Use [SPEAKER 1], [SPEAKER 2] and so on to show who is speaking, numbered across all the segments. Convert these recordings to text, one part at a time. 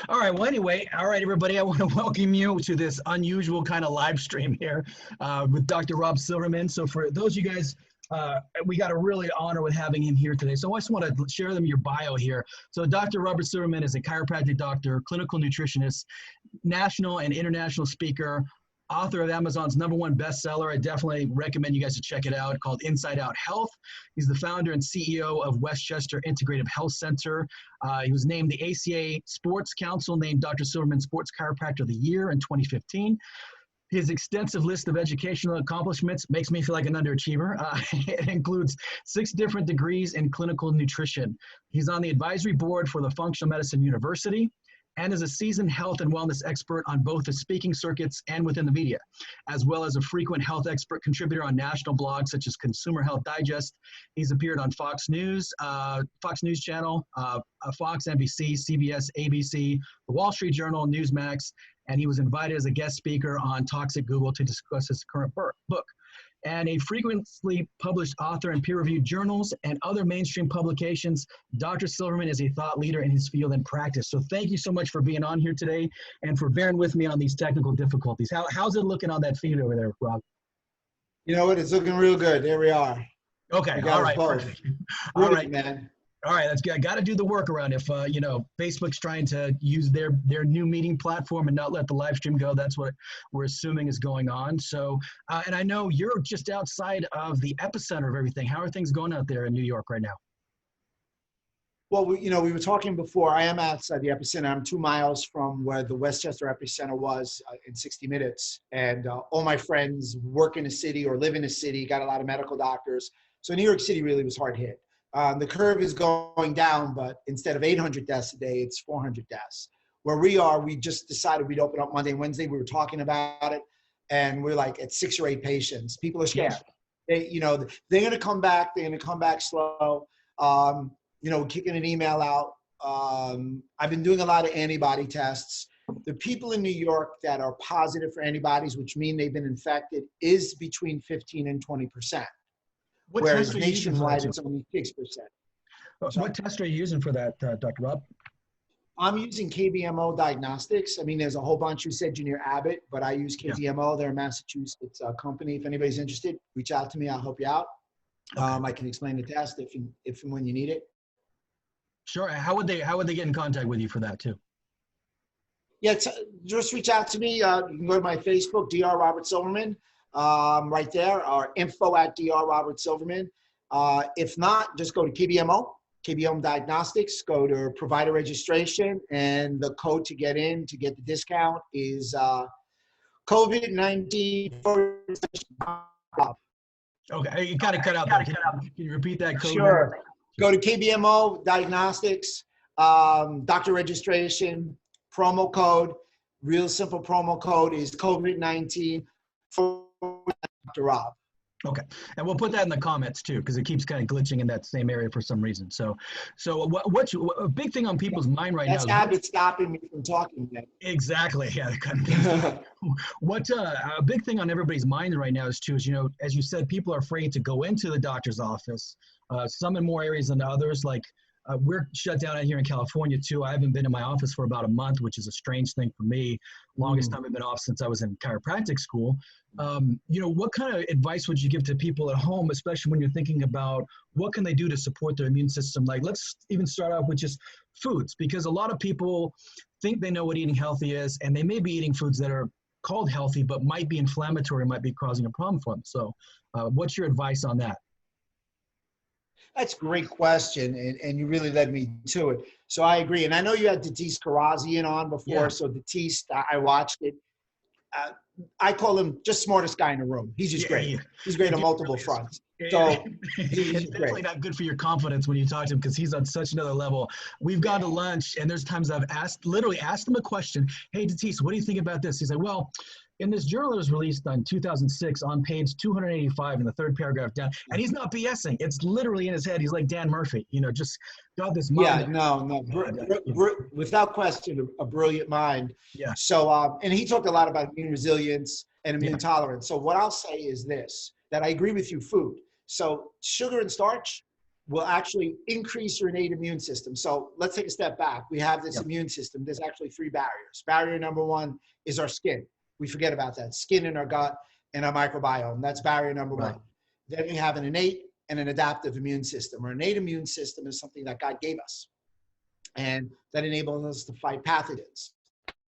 [SPEAKER 1] All right. Well, anyway, all right, everybody. I want to welcome you to this unusual kind of live stream here with Dr. Rob Silverman. So for those of you guys, we got a really honor with having him here today. So I just want to share them your bio here. So Dr. Robert Silverman is a chiropractic doctor, clinical nutritionist, national and international speaker, author of Amazon's #1 bestseller. I definitely recommend you guys to check it out, called Inside Out Health. He's the founder and CEO of Westchester Integrative Health Center. He was named the ACA Sports Council, named Dr. Silverman Sports Chiropractor of the Year in 2015. His extensive list of educational accomplishments makes me feel like an underachiever. It includes 6 different degrees in clinical nutrition. He's on the advisory board for the Functional Medicine University, and is a seasoned health and wellness expert on both the speaking circuits and within the media, as well as a frequent health expert contributor on national blogs such as Consumer Health Digest. He's appeared on Fox News Channel, Fox, NBC, CBS, ABC, The Wall Street Journal, Newsmax, and he was invited as a guest speaker on Toxic Google to discuss his current book. And a frequently published author in peer-reviewed journals and other mainstream publications, Dr. Silverman is a thought leader in his field and practice. So thank you so much for being on here today and for bearing with me on these technical difficulties. How's it looking on that feed over there, Rob?
[SPEAKER 2] You know what? It's looking real good. There we are.
[SPEAKER 1] Okay. All right. Perfect. All right,
[SPEAKER 2] man.
[SPEAKER 1] All right, that's good. I got to do the workaround. If Facebook's trying to use their new meeting platform and not let the live stream go, that's what we're assuming is going on. So, and I know you're just outside of the epicenter of everything. How are things going out there in New York right now?
[SPEAKER 2] Well, we were talking before. I am outside the epicenter. I'm 2 miles from where the Westchester epicenter was in 60 minutes. And all my friends work in the city or live in the city, got a lot of medical doctors. So New York City really was hard hit. The curve is going down, but instead of 800 deaths a day, it's 400 deaths. Where we are, we just decided we'd open up Monday and Wednesday. We were talking about it, and we're like at 6 or 8 patients. People are scared. They're going to come back. They're going to come back slow. Kicking an email out. I've been doing a lot of antibody tests. The people in New York that are positive for antibodies, which mean they've been infected, is between 15 and 20%. Whereas nationwide, it's only 6%.
[SPEAKER 1] What test are you using for that, Dr. Rob?
[SPEAKER 2] I'm using KBMO Diagnostics. I mean, there's a whole bunch who said near Abbott, but I use KBMO. Yeah. They're a Massachusetts company. If anybody's interested, reach out to me. I'll help you out. Okay. I can explain the test if and when you need it.
[SPEAKER 1] Sure. How would they get in contact with you for that too?
[SPEAKER 2] Yeah, just reach out to me. You can go to my Facebook, Dr. Robert Silverman. Right there, or info@Dr. Robert Silverman. If not, just go to KBMO Diagnostics, go to provider registration, and the code to get the discount is COVID-19.
[SPEAKER 1] Okay, you got to cut out there. Can you repeat that code?
[SPEAKER 2] Sure. Go to KBMO Diagnostics, doctor registration, promo code, real simple promo code is COVID-19 for Dr. Rob.
[SPEAKER 1] Okay, and we'll put that in the comments too, because it keeps kind of glitching in that same area for some reason. So what's a big thing on people's mind right now?
[SPEAKER 2] That's Abbott stopping me from talking.
[SPEAKER 1] Exactly. Yeah. What a big thing on everybody's mind right now is as you said, people are afraid to go into the doctor's office. Some in more areas than others, like. We're shut down out here in California too. I haven't been in my office for about a month, which is a strange thing for me. Longest time I've been off since I was in chiropractic school. What kind of advice would you give to people at home, especially when you're thinking about what can they do to support their immune system? Like, let's even start off with just foods, because a lot of people think they know what eating healthy is, and they may be eating foods that are called healthy, but might be inflammatory, might be causing a problem for them. So what's your advice on that?
[SPEAKER 2] That's a great question, and you really led me to it. So I agree. And I know you had Tatis Karazian on before, yeah. So Tatis, I watched it. I call him just smartest guy in the room. He's just great. Yeah. He's great on multiple fronts. So
[SPEAKER 1] it's definitely not good for your confidence when you talk to him, because he's on such another level. We've gone to lunch, and there's times I've literally asked him a question. Hey, Tatis, what do you think about this? He's like, well, in this journal that was released on 2006 on page 285 in the 3rd paragraph down, and he's not BSing. It's literally in his head. He's like Dan Murphy, just got this mind.
[SPEAKER 2] Yeah, without question, a brilliant mind.
[SPEAKER 1] Yeah.
[SPEAKER 2] So, and he talked a lot about immune resilience and immune tolerance. So what I'll say is this, that I agree with you, food. So sugar and starch, will actually increase your innate immune system. So let's take a step back. We have this immune system. There's actually 3 barriers. Barrier number 1 is our skin. We forget about that. Skin in our gut and our microbiome. That's barrier number 1. Then we have an innate and an adaptive immune system. Our innate immune system is something that God gave us, and that enables us to fight pathogens.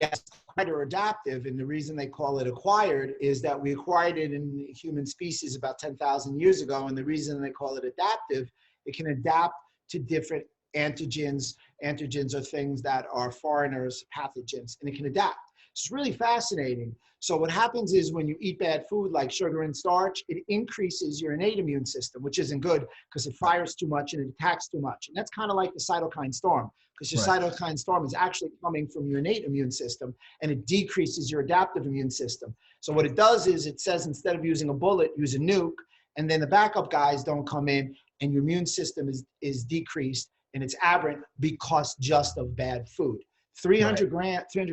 [SPEAKER 2] Yes, acquired or adaptive, and the reason they call it acquired is that we acquired it in the human species about 10,000 years ago, and the reason they call it adaptive, it can adapt to different antigens. Antigens are things that are foreigners, pathogens, and it can adapt. It's really fascinating. So what happens is when you eat bad food like sugar and starch, it increases your innate immune system, which isn't good because it fires too much and it attacks too much. And that's kind of like the cytokine storm, because your cytokine storm is actually coming from your innate immune system, and it decreases your adaptive immune system. So what it does is it says, instead of using a bullet, use a nuke, and then the backup guys don't come in, and your immune system is decreased, and it's aberrant because just of bad food. 300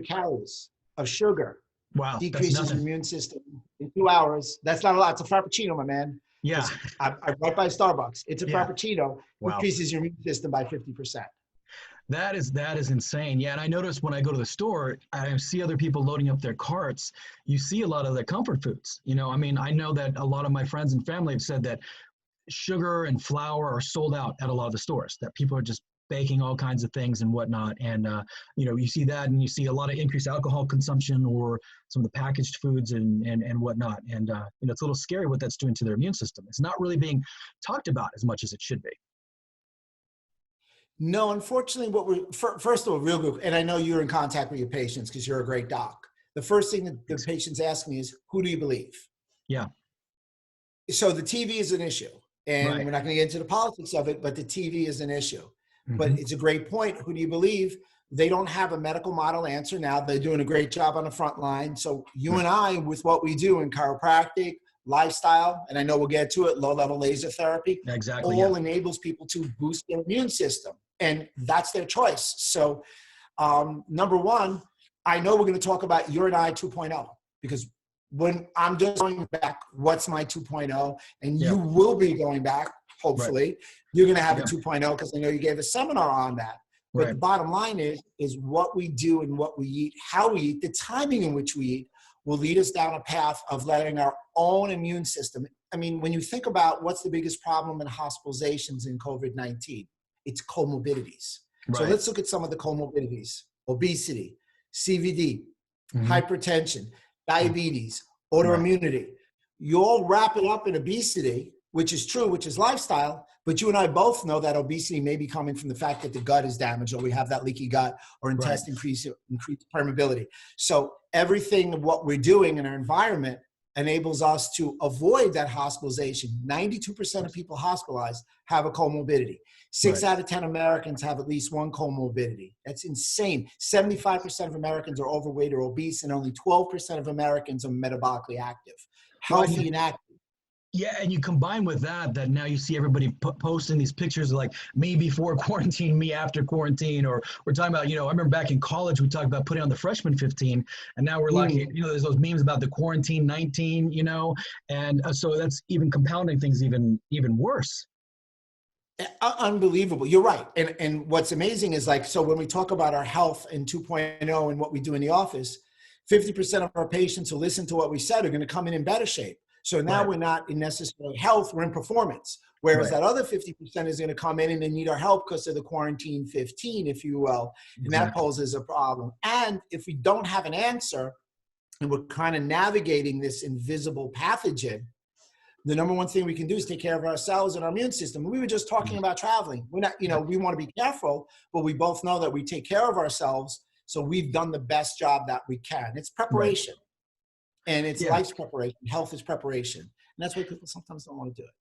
[SPEAKER 2] calories of sugar decreases your immune system in 2 hours. That's not a lot. It's a Frappuccino, my man.
[SPEAKER 1] Yeah.
[SPEAKER 2] I'm right by Starbucks. It's a Frappuccino. Increases your immune system by 50%.
[SPEAKER 1] That is insane. Yeah, and I notice when I go to the store, I see other people loading up their carts. You see a lot of the comfort foods. You know, I mean, I know that a lot of my friends and family have said that sugar and flour are sold out at a lot of the stores, that people are just baking all kinds of things and whatnot. And, you know, you see that, and you see a lot of increased alcohol consumption or some of the packaged foods and whatnot. And, you know, it's a little scary what that's doing to their immune system. It's not really being talked about as much as it should be.
[SPEAKER 2] No, unfortunately, what we're, first of all, real good, and I know you're in contact with your patients because you're a great doc. The first thing that the patients ask me is, who do you believe?
[SPEAKER 1] Yeah.
[SPEAKER 2] So the TV is an issue, and we're not going to get into the politics of it, but the TV is an issue. But it's a great point. Who do you believe? They don't have a medical model answer now. They're doing a great job on the front line. So you and I, with what we do in chiropractic, lifestyle, and I know we'll get to it, low-level laser therapy, all enables people to boost their immune system. And that's their choice. So number one, I know we're going to talk about your and I 2.0, because when I'm just going back, what's my 2.0? And you will be going back, hopefully. You're going to have a 2.0 because I know you gave a seminar on that. But the bottom line is what we do and what we eat, how we eat, the timing in which we eat will lead us down a path of letting our own immune system. I mean, when you think about what's the biggest problem in hospitalizations in COVID-19, it's comorbidities. So let's look at some of the comorbidities: obesity, CVD, hypertension, diabetes, autoimmunity. You all wrap it up in obesity, which is true, which is lifestyle, but you and I both know that obesity may be coming from the fact that the gut is damaged, or we have that leaky gut, or increased permeability. So everything what we're doing in our environment enables us to avoid that hospitalization. 92% of people hospitalized have a comorbidity. 6 out of 10 Americans have at least one comorbidity. That's insane. 75% of Americans are overweight or obese, and only 12% of Americans are metabolically active, healthy and active.
[SPEAKER 1] Yeah, and you combine with that now you see everybody posting these pictures of like me before quarantine, me after quarantine, or we're talking about, you know, I remember back in college we talked about putting on the freshman 15, and now we're lucky, you know, there's those memes about the quarantine 19, you know, and so that's even compounding things even worse.
[SPEAKER 2] Unbelievable. You're right. And what's amazing is, like, so when we talk about our health in 2.0 and what we do in the office, 50% of our patients who listen to what we said are going to come in better shape. So now we're not in necessarily health, we're in performance. Whereas that other 50% is going to come in and they need our help because of the quarantine 15, if you will. And that poses a problem. And if we don't have an answer and we're kind of navigating this invisible pathogen, the number one thing we can do is take care of ourselves and our immune system. We were just talking about traveling. We're not, you know, we want to be careful, but we both know that we take care of ourselves. So we've done the best job that we can. It's preparation. And it's life's preparation. Health is preparation. And that's why people sometimes don't want to do it.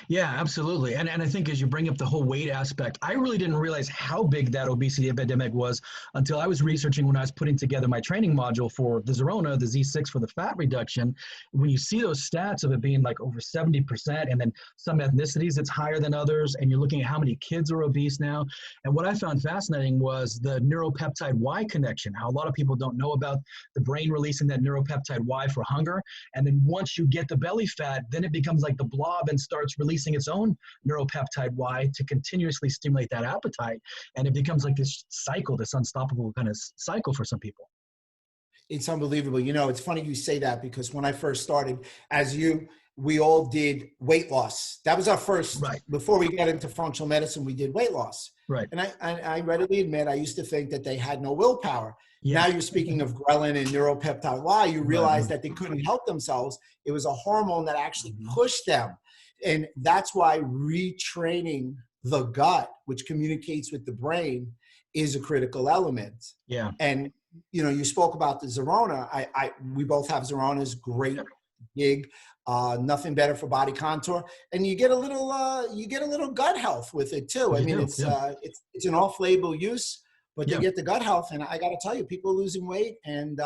[SPEAKER 1] Yeah, absolutely. And I think as you bring up the whole weight aspect, I really didn't realize how big that obesity epidemic was until I was researching when I was putting together my training module for the Zerona, the Z6 for the fat reduction. When you see those stats of it being like over 70%, and then some ethnicities it's higher than others, and you're looking at how many kids are obese now. And what I found fascinating was the neuropeptide Y connection, how a lot of people don't know about the brain releasing that neuropeptide Y for hunger. And then once you get the belly fat, then it becomes like the blob and starts starts releasing its own neuropeptide Y to continuously stimulate that appetite. And it becomes like this cycle, this unstoppable kind of cycle for some people.
[SPEAKER 2] It's unbelievable. You know, it's funny you say that because when I first started, we all did weight loss. That was our first,
[SPEAKER 1] right.
[SPEAKER 2] Before we got into functional medicine, we did weight loss.
[SPEAKER 1] Right.
[SPEAKER 2] And I readily admit, I used to think that they had no willpower.
[SPEAKER 1] Yeah.
[SPEAKER 2] Now you're speaking of ghrelin and neuropeptide Y, you realize that they couldn't help themselves. It was a hormone that actually pushed them. And that's why retraining the gut, which communicates with the brain, is a critical element.
[SPEAKER 1] Yeah.
[SPEAKER 2] And you know, you spoke about the Zerona. We both have Zeronas, great gig, nothing better for body contour, and you get a little gut health with it too. I mean, it's an off-label use, but they get the gut health. And I got to tell you, people are losing weight, and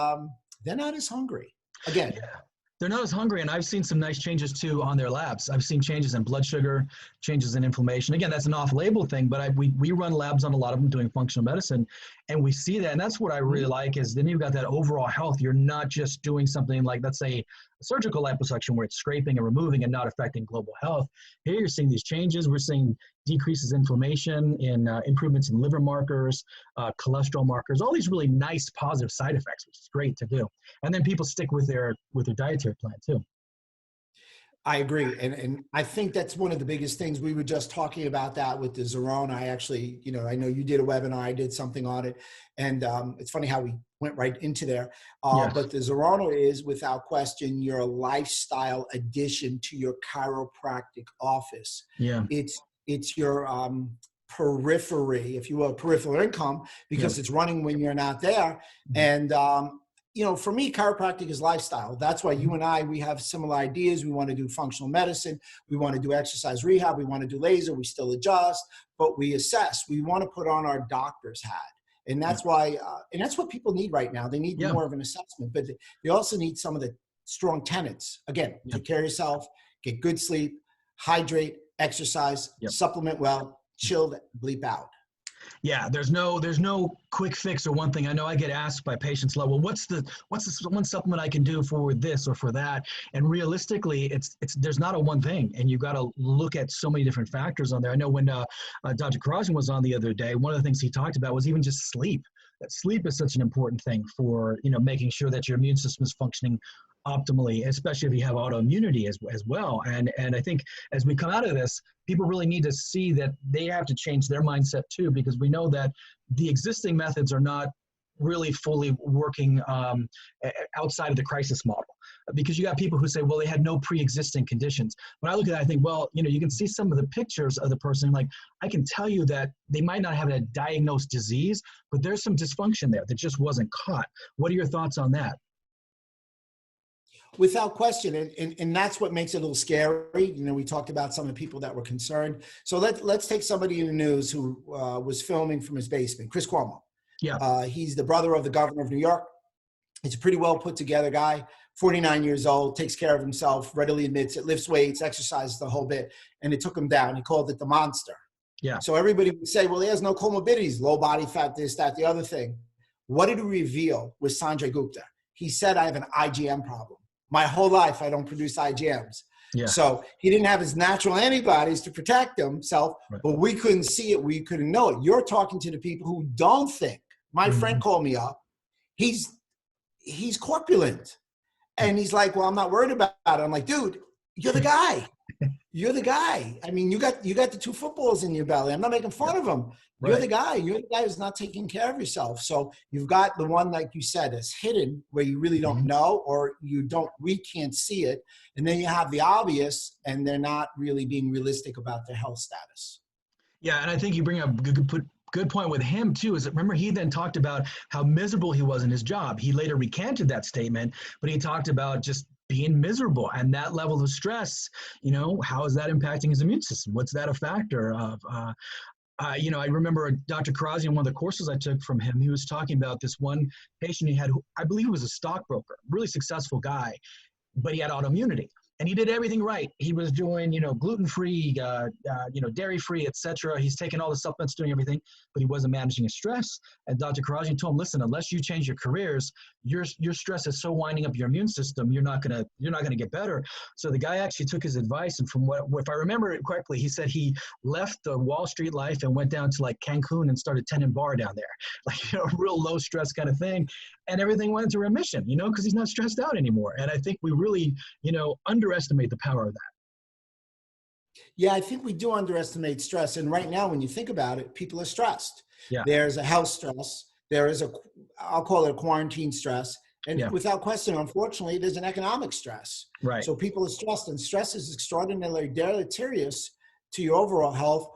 [SPEAKER 2] they're not as hungry again.
[SPEAKER 1] Yeah. They're not as hungry, and I've seen some nice changes too on their labs. I've seen changes in blood sugar, changes in inflammation. Again, that's an off-label thing, but we run labs on a lot of them doing functional medicine, and we see that. And that's what I really like is then you've got that overall health. You're not just doing something like, let's say, a surgical liposuction where it's scraping and removing and not affecting global health. Here you're seeing these changes. We're seeing decreases in inflammation, in improvements in liver markers, cholesterol markers, all these really nice positive side effects, which is great to do. And then people stick with their dietary plan too.
[SPEAKER 2] I agree. And I think that's one of the biggest things. We were just talking about that with the Zerona. I actually, you know, I know you did a webinar, I did something on it. And it's funny how we went right into there. But the Zerona is, without question, your lifestyle addition to your chiropractic office.
[SPEAKER 1] Yeah.
[SPEAKER 2] It's your periphery, if you will, peripheral income, because it's running when you're not there. And you know, for me, chiropractic is lifestyle. That's why you and I, we have similar ideas. We want to do functional medicine. We want to do exercise rehab. We want to do laser. We still adjust, but we assess. We want to put on our doctor's hat. And that's why, and that's what people need right now. They need more of an assessment, but they also need some of the strong tenets. Again, take care of yourself, get good sleep, hydrate, exercise, supplement well, chill, bleep out.
[SPEAKER 1] Yeah, there's no quick fix or one thing. I know I get asked by patients, well, what's the one supplement I can do for this or for that? And realistically, it's there's not a one thing, and you've got to look at so many different factors on there. I know when Dr. Karazian was on the other day, one of the things he talked about was even just sleep. That sleep is such an important thing for, you know, making sure that your immune system is functioning optimally, especially if you have autoimmunity as well. And I think as we come out of this, people really need to see that they have to change their mindset too, because we know that the existing methods are not really fully working outside of the crisis model, because you got people who say, well, they had no pre-existing conditions. When I look at that, I think, well, you know, you can see some of the pictures of the person, like, I can tell you that they might not have a diagnosed disease, but there's some dysfunction there that just wasn't caught. What are your thoughts on that?
[SPEAKER 2] Without question, and that's what makes it a little scary. You know, we talked about some of the people that were concerned. So let's take somebody in the news who was filming from his basement, Chris Cuomo.
[SPEAKER 1] Yeah.
[SPEAKER 2] He's the brother of the governor of New York. He's a pretty well put together guy, 49 years old, takes care of himself, readily admits it, lifts weights, exercises the whole bit, and it took him down. He called it the monster.
[SPEAKER 1] Yeah.
[SPEAKER 2] So everybody would say, well, he has no comorbidities, low body fat, this, that, the other thing. What did he reveal with Sanjay Gupta? He said, I have an IgM problem. My whole life, I don't produce IgMs. Yeah. So he didn't have his natural antibodies to protect himself, but we couldn't see it. We couldn't know it. You're talking to the people who don't think. My friend called me up. He's corpulent. And he's like, well, I'm not worried about it. I'm like, dude, you're the guy. You're the guy. I mean, you got the two footballs in your belly. I'm not making fun of him. You're the guy. You're the guy who's not taking care of yourself. So you've got the one, like you said, is hidden where you really don't know, or we can't see it. And then you have the obvious, and they're not really being realistic about their health status.
[SPEAKER 1] Yeah, and I think you bring up a good point with him too, is that, remember, he then talked about how miserable he was in his job. He later recanted that statement, but he talked about just being miserable and that level of stress, you know, how is that impacting his immune system? What's that a factor of? You know, I remember Dr. Karazian, one of the courses I took from him, he was talking about this one patient he had, who I believe was a stockbroker, really successful guy, but he had autoimmunity. And he did everything right. He was doing, gluten-free, dairy-free, etc. He's taking all the supplements, doing everything, but he wasn't managing his stress. And Dr. Karaji told him, listen, unless you change your careers, your stress is so winding up your immune system, you're not gonna get better. So the guy actually took his advice, and if I remember it correctly, he said he left the Wall Street life and went down to like Cancun and started tending bar down there, like real low stress kind of thing, and everything went into remission, because he's not stressed out anymore. And I think we really, underestimate the power of that.
[SPEAKER 2] Yeah, I think we do underestimate stress. And right now, when you think about it, people are stressed.
[SPEAKER 1] Yeah.
[SPEAKER 2] There's a health stress. There is I'll call it a quarantine stress. And without question, unfortunately, there's an economic stress.
[SPEAKER 1] Right.
[SPEAKER 2] So people are stressed, and stress is extraordinarily deleterious to your overall health,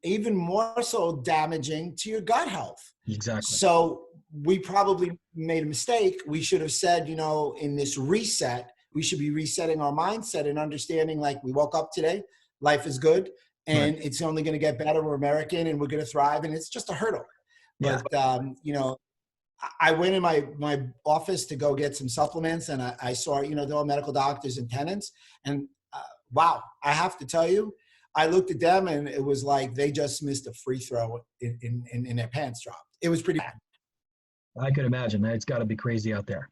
[SPEAKER 2] even more so damaging to your gut health.
[SPEAKER 1] Exactly.
[SPEAKER 2] So we probably made a mistake. We should have said, in this reset, we should be resetting our mindset and understanding, like, we woke up today, life is good, and it's only going to get better. We're American and we're going to thrive, and it's just a hurdle.
[SPEAKER 1] Yeah.
[SPEAKER 2] But, I went in my office to go get some supplements, and I saw, they're all medical doctors and tenants. And wow, I have to tell you, I looked at them and it was like they just missed a free throw in their pants dropped. It was pretty bad.
[SPEAKER 1] I could imagine. It's got to be crazy out there.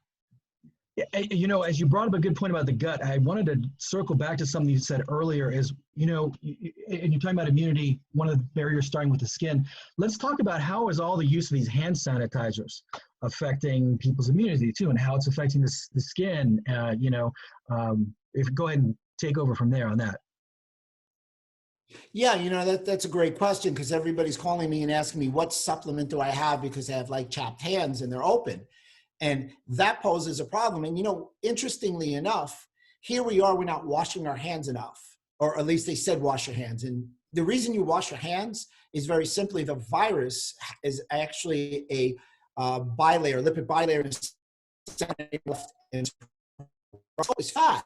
[SPEAKER 1] As you brought up a good point about the gut, I wanted to circle back to something you said earlier is, and you're talking about immunity, one of the barriers starting with the skin. Let's talk about how is all the use of these hand sanitizers affecting people's immunity too, and how it's affecting the skin. If go ahead and take over from there on that.
[SPEAKER 2] Yeah, that's a great question, because everybody's calling me and asking me what supplement do I have because I have like chapped hands and they're open. And that poses a problem. And, interestingly enough, here we are, we're not washing our hands enough, or at least they said wash your hands. And the reason you wash your hands is very simply the virus is actually a bilayer, lipid bilayer, and it's fat.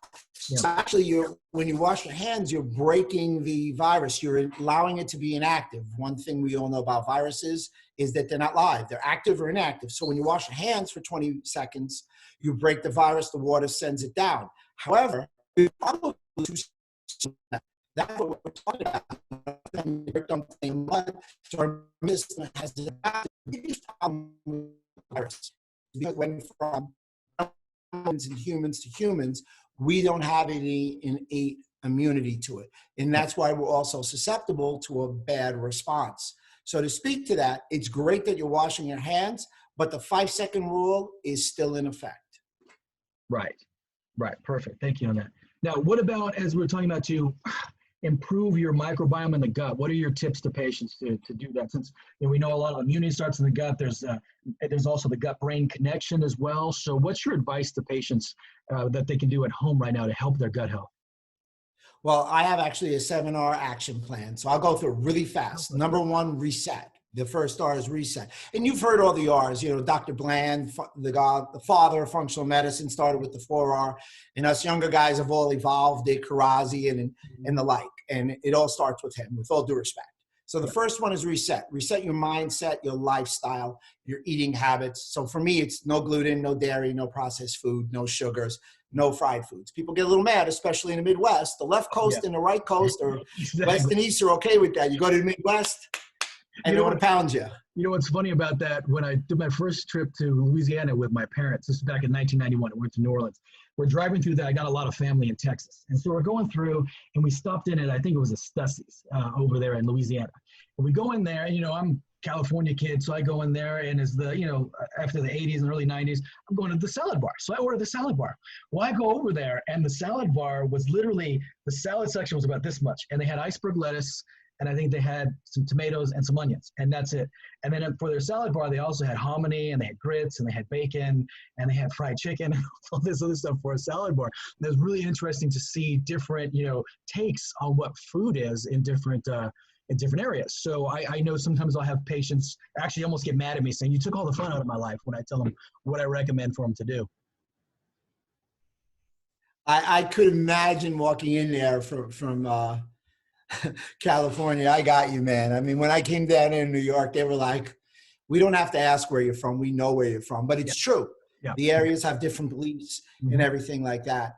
[SPEAKER 1] Yeah.
[SPEAKER 2] So actually, when you wash your hands, you're breaking the virus. You're allowing it to be inactive. One thing we all know about viruses is that they're not live. They're active or inactive. So when you wash your hands for 20 seconds, you break the virus, the water sends it down. However, that's what we're talking about. So our system has the biggest problem with virus. Because when from humans to humans, we don't have any innate immunity to it. And that's why we're also susceptible to a bad response. So to speak to that, it's great that you're washing your hands, but the 5-second rule is still in effect. Right.
[SPEAKER 1] Perfect. Thank you on that. Now, what about, as we're talking about, to improve your microbiome in the gut? What are your tips to patients to do that? Since we know a lot of immunity starts in the gut, there's also the gut-brain connection as well. So what's your advice to patients that they can do at home right now to help their gut health?
[SPEAKER 2] Well, I have actually a 7R action plan. So I'll go through it really fast. Number 1, reset. The first R is reset. And you've heard all the R's, Dr. Bland, the father of functional medicine, started with the 4R. And us younger guys have all evolved, Dave Karazi and the like. And it all starts with him, with all due respect. So the first one is reset. Reset your mindset, your lifestyle, your eating habits. So for me, it's no gluten, no dairy, no processed food, no sugars, no fried foods. People get a little mad, especially in the Midwest. The left coast and the right coast, or West and East, are okay with that. You go to the Midwest, and they want to pound you.
[SPEAKER 1] You know what's funny about that? When I did my first trip to Louisiana with my parents, this is back in 1991, I went to New Orleans. We're driving through that. I got a lot of family in Texas. And so we're going through, and we stopped in at, I think it was a Stussie's over there in Louisiana. And we go in there, and, I'm a California kid, so I go in there, and as the, after the 80s and early 90s, I'm going to the salad bar. So I ordered the salad bar. Well, I go over there, and the salad bar was literally, the salad section was about this much. And they had iceberg lettuce, and I think they had some tomatoes and some onions, and that's it. And then for their salad bar, they also had hominy, and they had grits, and they had bacon, and they had fried chicken, and all this other stuff for a salad bar. And it was really interesting to see different, takes on what food is in different areas. So I know sometimes I'll have patients actually almost get mad at me saying, you took all the fun out of my life, when I tell them what I recommend for them to do.
[SPEAKER 2] I could imagine walking in there from California. I got you, man. I mean, when I came down in New York, they were like, we don't have to ask where you're from. We know where you're from, but it's true.
[SPEAKER 1] Yeah.
[SPEAKER 2] The areas have different beliefs and everything like that.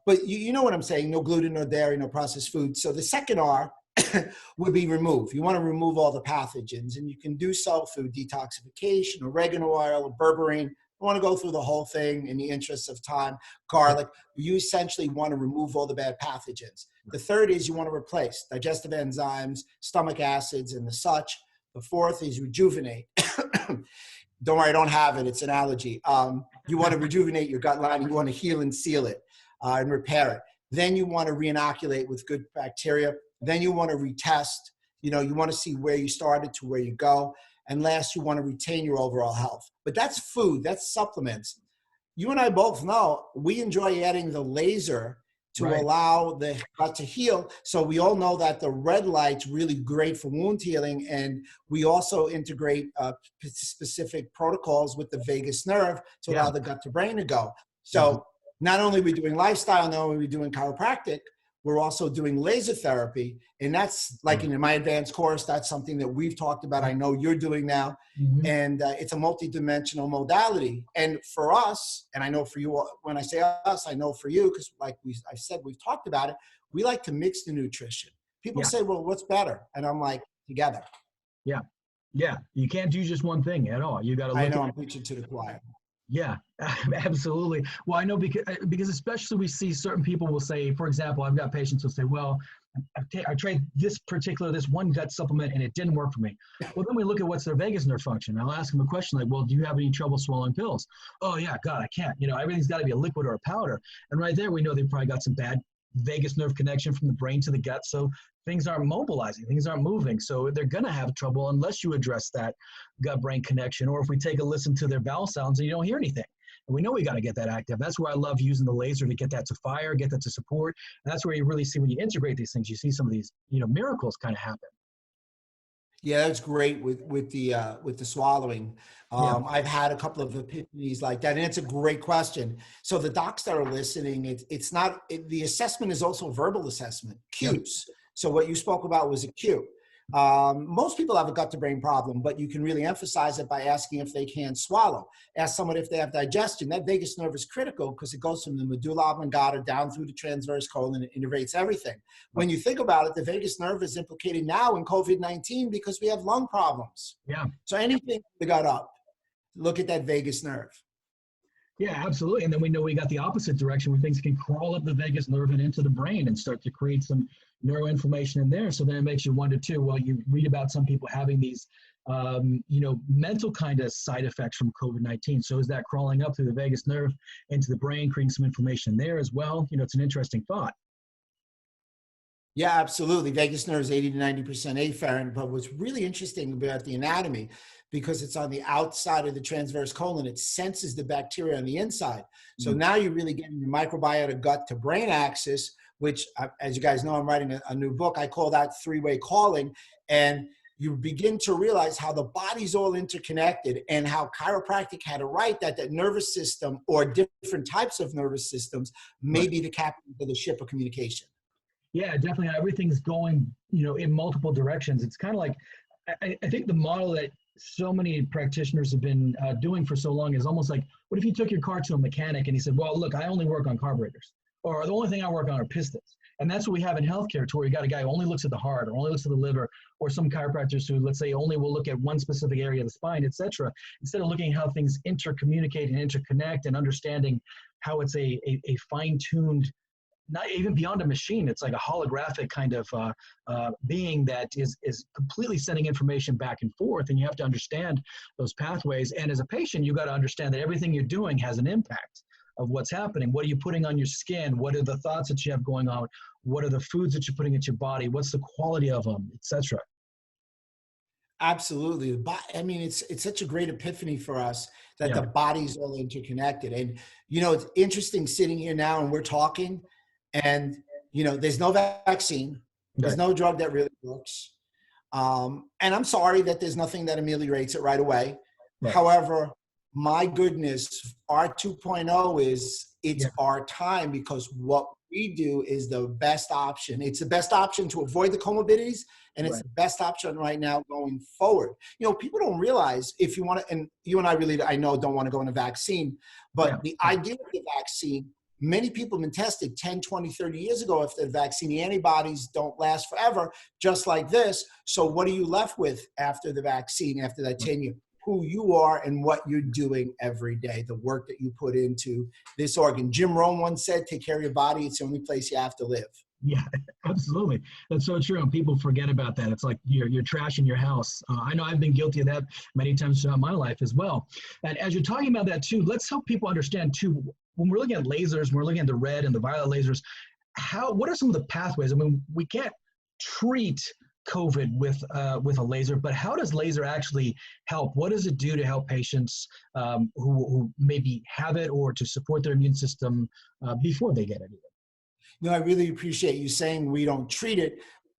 [SPEAKER 2] But you know what I'm saying, no gluten, no dairy, no processed food. So the second R would be remove. You want to remove all the pathogens, and you can do so through detoxification, oregano oil, or berberine. I want to go through the whole thing in the interest of time. Garlic, you essentially want to remove all the bad pathogens. The third is you want to replace digestive enzymes, stomach acids, and the such. The fourth is rejuvenate. Don't worry, I don't have it. It's an allergy. You want to rejuvenate your gut lining. You want to heal and seal it and repair it. Then you want to reinoculate with good bacteria. Then you want to retest. You know, you want to see where you started to where you go. And last, you want to retain your overall health. But that's food. That's supplements. You and I both know we enjoy adding the laser to allow the gut to heal. So we all know that the red light's really great for wound healing. And we also integrate specific protocols with the vagus nerve to allow the gut to brain to go. So not only are we doing lifestyle, not only are we doing chiropractic, we're also doing laser therapy. And that's like in my advanced course, that's something that we've talked about. I know you're doing now. And it's a multidimensional modality. And for us, and I know for you, when I say us, I know for you, because like I said, we've talked about it. We like to mix the nutrition. People say, well, what's better? And I'm like, together.
[SPEAKER 1] Yeah. You can't do just one thing at all. You got to look.
[SPEAKER 2] I know I'm preaching to the choir.
[SPEAKER 1] Yeah, absolutely. Well, I know because especially we see certain people will say, for example, I've got patients who say, well, I tried this one gut supplement and it didn't work for me. Well, then we look at what's their vagus nerve function. I'll ask them a question like, well, do you have any trouble swallowing pills? Oh yeah, God, I can't. You know, everything's got to be a liquid or a powder. And right there, we know they probably got some bad vagus nerve connection from the brain to the gut. So things aren't mobilizing, things aren't moving. So they're going to have trouble unless you address that gut-brain connection. Or if we take a listen to their bowel sounds and you don't hear anything. And we know we got to get that active. That's where I love using the laser to get that to fire, get that to support. And that's where you really see when you integrate these things, you see some of these, miracles kind of happen.
[SPEAKER 2] Yeah, that's great with the swallowing. I've had a couple of epiphanies like that, and it's a great question. So the docs that are listening, it's not the assessment is also a verbal assessment, cues. So what you spoke about was a cue. Most people have a gut to brain problem, but you can really emphasize it by asking if they can swallow. Ask someone if they have digestion. That vagus nerve is critical because it goes from the medulla oblongata down through the transverse colon and innervates everything. When you think about it, the vagus nerve is implicated now in COVID-19 because we have lung problems.
[SPEAKER 1] Yeah.
[SPEAKER 2] So anything that got up, look at that vagus nerve.
[SPEAKER 1] Yeah, absolutely. And then we know we got the opposite direction where things can crawl up the vagus nerve and into the brain and start to create some neuroinflammation in there. So then it makes you wonder too, well, you read about some people having these, mental kind of side effects from COVID-19. So is that crawling up through the vagus nerve into the brain, creating some inflammation there as well? It's an interesting thought.
[SPEAKER 2] Yeah, absolutely. Vagus nerve is 80 to 90% afferent, but what's really interesting about the anatomy, because it's on the outside of the transverse colon, it senses the bacteria on the inside. So now you're really getting your microbiota gut to brain axis, which, as you guys know, I'm writing a new book. I call that three-way calling. And you begin to realize how the body's all interconnected and how chiropractic had it right that nervous system or different types of nervous systems may be the captain of the ship of communication.
[SPEAKER 1] Yeah, definitely. Everything's going, in multiple directions. It's kind of like, I think the model that so many practitioners have been doing for so long is almost like, what if you took your car to a mechanic and he said, well, look, I only work on carburetors, or the only thing I work on are pistons. And that's what we have in healthcare, to where you got a guy who only looks at the heart or only looks at the liver, or some chiropractors who, let's say, only will look at one specific area of the spine, et cetera, instead of looking at how things intercommunicate and interconnect and understanding how it's a fine-tuned, not even beyond a machine, it's like a holographic kind of being that is completely sending information back and forth, and you have to understand those pathways. And as a patient, you got to understand that everything you're doing has an impact of what's happening. What are you putting on your skin? What are the thoughts that you have going on? What are the foods that you're putting into your body? What's the quality of them, etc.?
[SPEAKER 2] Absolutely. I mean, it's such a great epiphany for us that the body's all interconnected. And, it's interesting sitting here now and we're talking, and, there's no vaccine. There's no drug that really works. And I'm sorry that there's nothing that ameliorates it right away. Right. However, my goodness, our 2.0 it's our time, because what we do is the best option. It's the best option to avoid the comorbidities, and it's the best option right now going forward. People don't realize, if you want to, and you and I really, I know, don't want to go in a vaccine, but the idea of the vaccine Many people have been tested 10, 20, 30 years ago after the vaccine. The antibodies don't last forever, just like this. So what are you left with after the vaccine, after that tenure? Who you are and what you're doing every day, the work that you put into this organ. Jim Rohn once said, take care of your body. It's the only place you have to live.
[SPEAKER 1] Yeah, absolutely. That's so true. And people forget about that. It's like you're trashing your house. I know I've been guilty of that many times throughout my life as well. And as you're talking about that too, let's help people understand too, when we're looking at lasers, when we're looking at the red and the violet lasers, what are some of the pathways? I mean, we can't treat COVID with a laser, but how does laser actually help? What does it do to help patients who maybe have it or to support their immune system before they get it?
[SPEAKER 2] No, I really appreciate you saying we don't treat it.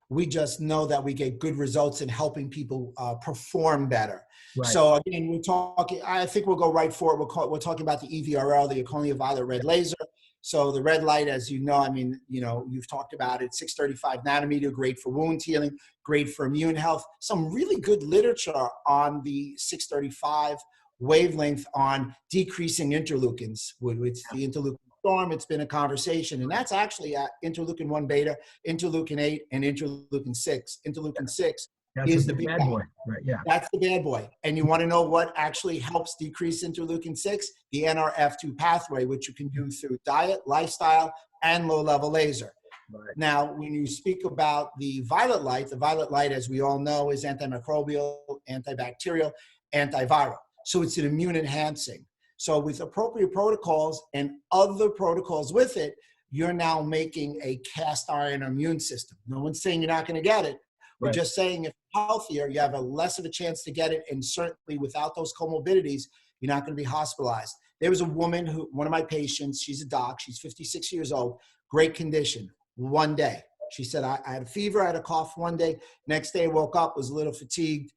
[SPEAKER 2] We just know that we get good results in helping people perform better.
[SPEAKER 1] Right.
[SPEAKER 2] So again, we're talking, I think we'll go right for it. We're talking about the EVRL, the ultraviolet red laser. So the red light, as you know, I mean, you know, you've talked about it, 635 nanometer, great for wound healing, great for immune health. Some really good literature on the 635 wavelength on decreasing interleukins, which the interleukin storm, it's been a conversation, and that's actually at interleukin 1 beta, interleukin 8, and interleukin 6. Interleukin 6 is the big bad boy.
[SPEAKER 1] Right, yeah.
[SPEAKER 2] That's the bad boy. And you want to know what actually helps decrease interleukin 6? The NRF2 pathway, which you can do through diet, lifestyle, and low-level laser. Right. Now, when you speak about the violet light, as we all know, is antimicrobial, antibacterial, antiviral. So it's an immune enhancing. So with appropriate protocols and other protocols with it, you're now making a cast iron immune system. No one's saying you're not going to get it. We're just saying if you're healthier, you have a less of a chance to get it. And certainly without those comorbidities, you're not going to be hospitalized. There was a woman one of my patients, she's a doc, she's 56 years old, great condition. One day, she said, I had a fever, I had a cough one day. Next day, I woke up, was a little fatigued,